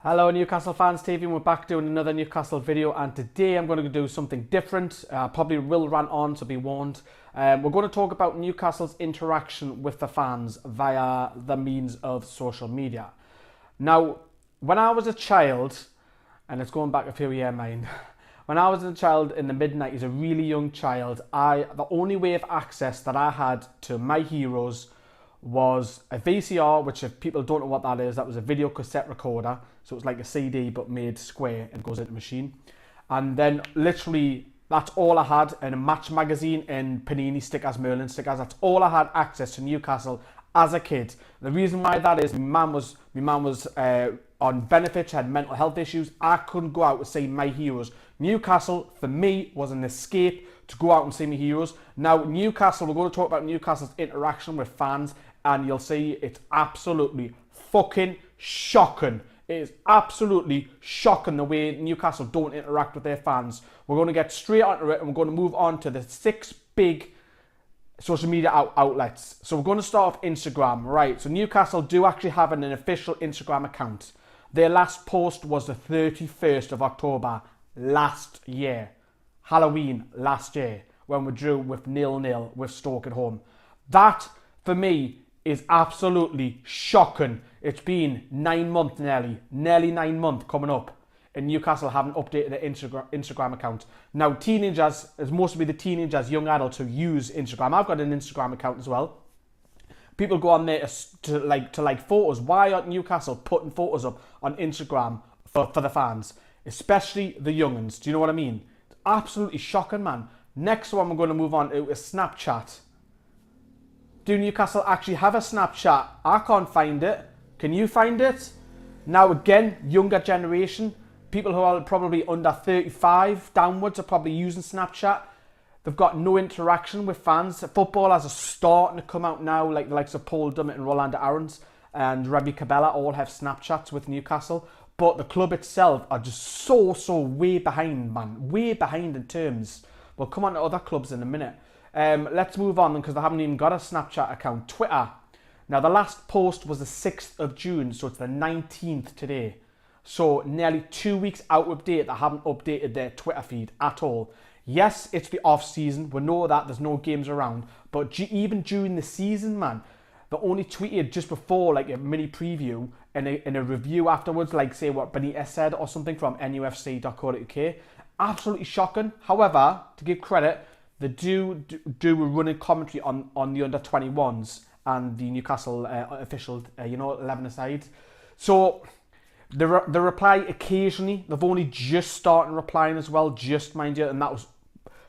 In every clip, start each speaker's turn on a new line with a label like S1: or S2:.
S1: Hello Newcastle fans, TV, and we're back doing another Newcastle video, and today I'm going to do something different. Probably will rant on, so be warned. We're going to talk about Newcastle's interaction with the fans via the means of social media. Now, when I was a child, and it's going back a few years, mind, when I was a child in the mid-90s, a really young child, the only way of access that I had to my heroes was a VCR, which if people don't know what that is, that was a video cassette recorder. So it was like a CD but made square and goes into a machine. And then literally that's all I had, and a Match magazine and Panini stickers, Merlin stickers. That's all I had access to Newcastle as a kid. The reason why that is, my mum was on benefits, had mental health issues. I couldn't go out to see my heroes. Newcastle for me was an escape to go out and see my heroes. Now Newcastle, we're going to talk about Newcastle's interaction with fans, and you'll see it's absolutely fucking shocking. It is absolutely shocking the way Newcastle don't interact with their fans. We're going to get straight onto it, and we're going to move on to the 6 big social media outlets. So we're going to start off Instagram, right? So Newcastle do actually have an official Instagram account. Their last post was the 31st of October last year. Halloween last year, when we drew with 0-0 with Stoke at home. That, for me, is absolutely shocking. It's been 9 months nearly 9 months coming up, and Newcastle haven't updated their Instagram account. Now teenagers, it's mostly the teenagers, young adults who use Instagram. I've got an Instagram account as well. People go on there to like photos. Why aren't Newcastle putting photos up on Instagram for the fans? Especially the young'uns. Do you know what I mean? It's absolutely shocking, man. Next one we're going to move on to is Snapchat. Do Newcastle actually have a Snapchat? I can't find it. Can you find it? Now again, younger generation, people who are probably under 35 downwards are probably using Snapchat. They've got no interaction with fans. Footballers are starting to come out now, like the likes of Paul Dummett and Rolando Aarons and Rebbe Cabela all have Snapchats with Newcastle. But the club itself are just so way behind, man. Way behind in terms. We'll come on to other clubs in a minute. Let's move on because they haven't even got a Snapchat account. Twitter. Now the last post was the 6th of June, so it's the 19th today. So nearly 2 weeks out of date. They haven't updated their Twitter feed at all. Yes, it's the off season. We know that there's no games around, but even during the season, man, they only tweeted just before, like a mini preview and a review afterwards, like say what Benitez said or something from nufc.co.uk. Absolutely shocking. However, to give credit, they do a running commentary on the under-21s and the Newcastle official, 11-a-side. So they reply occasionally. They've only just started replying as well, just mind you, and that was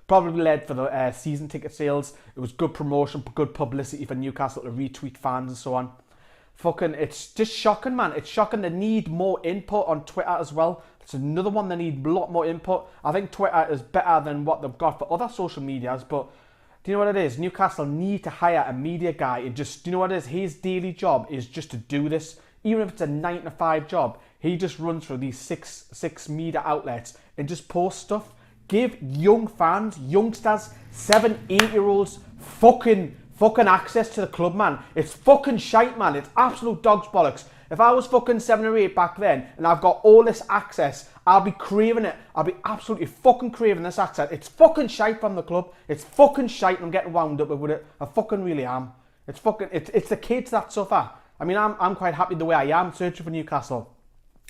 S1: probably led for the season ticket sales. It was good promotion, good publicity for Newcastle to retweet fans and so on. Fucking, it's just shocking, man. It's shocking. They need more input on Twitter as well. It's another one they need a lot more input. I think Twitter is better than what they've got for other social medias, but do you know what it is? Newcastle need to hire a media guy and just, do you know what it is? His daily job is just to do this. Even if it's a 9 to 5 job, he just runs through these six media outlets and just posts stuff. Give young fans, youngsters, 7, 8-year-olds fucking access to the club, man. It's fucking shite, man. It's absolute dog's bollocks. If I was fucking 7 or 8 back then and I've got all this access, I'll be craving it. I'll be absolutely fucking craving this access. It's fucking shite from the club. It's fucking shite and I'm getting wound up with it. I fucking really am. It's the kids that suffer. I mean, I'm quite happy the way I am searching for Newcastle.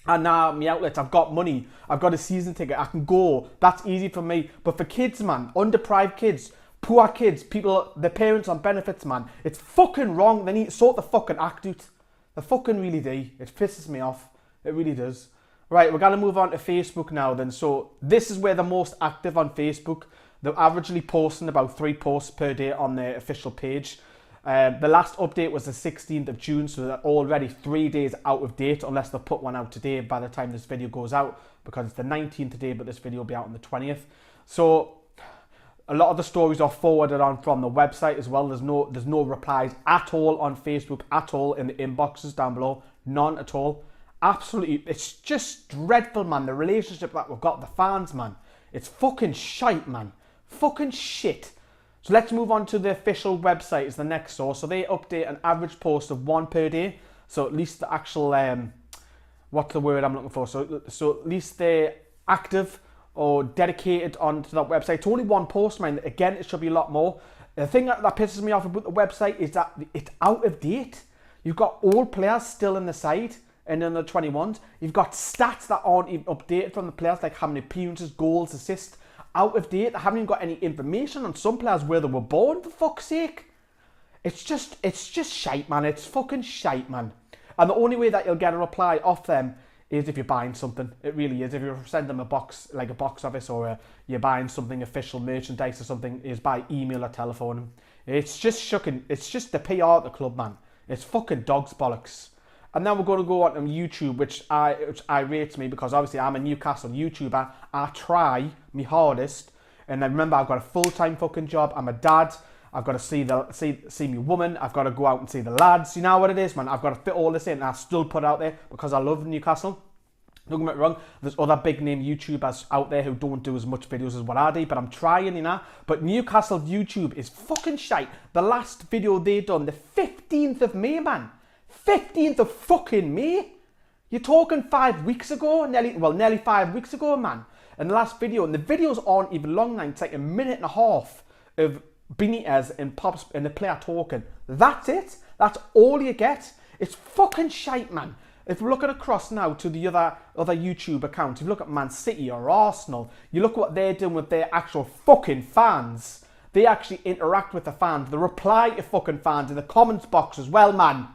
S1: And now my outlets, I've got money. I've got a season ticket. I can go. That's easy for me. But for kids, man, undeprived kids, poor kids, people, their parents on benefits, man, it's fucking wrong. They need to sort the fucking act out. They fucking really do. It pisses me off. It really does. Right, we're going to move on to Facebook now then. So this is where they're most active on Facebook. They're averagely posting about 3 posts per day on their official page. The last update was the 16th of June, so they're already 3 days out of date, unless they put one out today by the time this video goes out, because it's the 19th today, but this video will be out on the 20th. So a lot of the stories are forwarded on from the website as well. There's no replies at all on Facebook, at all in the inboxes down below. None at all. Absolutely, it's just dreadful, man. The relationship that we've got with the fans, man. It's fucking shite, man. Fucking shit. So let's move on to the official website is the next source. So they update an average post of 1 per day. So at least the actual what's the word I'm looking for? So at least they're active or dedicated onto that website. It's only one post, man. Again, it should be a lot more. The thing that pisses me off about the website is that it's out of date. You've got old players still in the side and in the 21s. You've got stats that aren't even updated from the players, like how many appearances, goals, assists, out of date. They haven't even got any information on some players where they were born, for fuck's sake. It's just shite, man. It's fucking shite, man. And the only way that you'll get a reply off them is if you're buying something. It really is. If you send them a box, like a box office, or you're buying something official merchandise or something, is by email or telephone. It's just shocking. It's just the PR at the club, man. It's fucking dog's bollocks. And then we're going to go on YouTube, which irritates me because obviously I'm a Newcastle YouTuber. I try my hardest, and I remember I've got a full-time fucking job. I'm a dad. I've got to see me woman. I've got to go out and see the lads. You know what it is, man. I've got to fit all this in, and I still put it out there because I love Newcastle. Don't get me wrong. There's other big name YouTubers out there who don't do as much videos as what I do, but I'm trying, you know. But Newcastle YouTube is fucking shite. The last video they done, the 15th of May, man. 15th of fucking May. You're talking 5 weeks ago, nearly 5 weeks ago, man. And the last video, and the videos aren't even long now. It's like a minute and a half of Benitez and Pops and the player talking. That's it. That's all you get. It's fucking shite, man. If we're looking across now to the other YouTube accounts, if you look at Man City or Arsenal, you look what they're doing with their actual fucking fans. They actually interact with the fans. They reply to fucking fans in the comments box as well, man.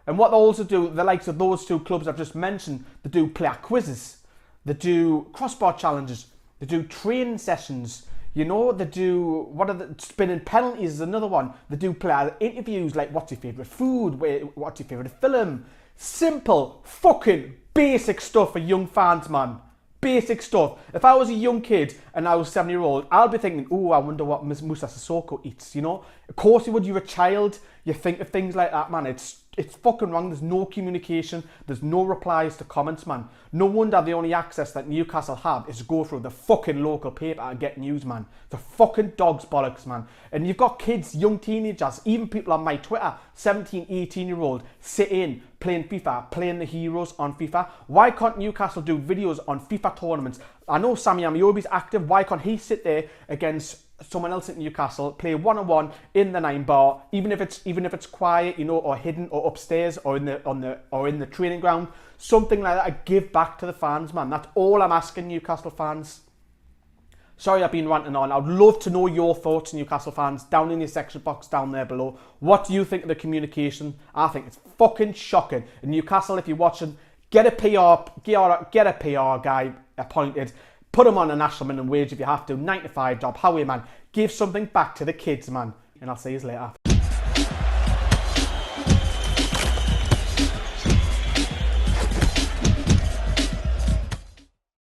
S1: And what they also do, the likes of those two clubs I've just mentioned, they do player quizzes, they do crossbar challenges, they do training sessions, you know, they do, spinning penalties is another one. They do player interviews like, what's your favourite food, what's your favourite film? Simple, fucking basic stuff for young fans, man. Basic stuff. If I was a young kid and I was 7-year-old, I'll be thinking, oh, I wonder what Musa Sissoko eats, you know? Of course you would, you're a child, you think of things like that, man. It's fucking wrong. There's no communication. There's no replies to comments, man. No wonder the only access that Newcastle have is to go through the fucking local paper and get news, man. The fucking dog's bollocks, man. And you've got kids, young teenagers, even people on my Twitter, 17, 18-year-old, sitting, playing FIFA, playing the heroes on FIFA. Why can't Newcastle do videos on FIFA tournaments? I know Sammy Amiobi's active. Why can't he sit there against someone else at Newcastle, play one-on-one in the 9 bar, even if it's quiet, you know, or hidden, or upstairs, or in the training ground, something like that. I give back to the fans, man. That's all I'm asking, Newcastle fans. Sorry, I've been ranting on. I'd love to know your thoughts, Newcastle fans, down in the section box down there below. What do you think of the communication? I think it's fucking shocking. And Newcastle, if you're watching, get a PR guy appointed. Put them on a national minimum wage if you have to. 9 to 5 job. However, man, give something back to the kids, man. And I'll see you later.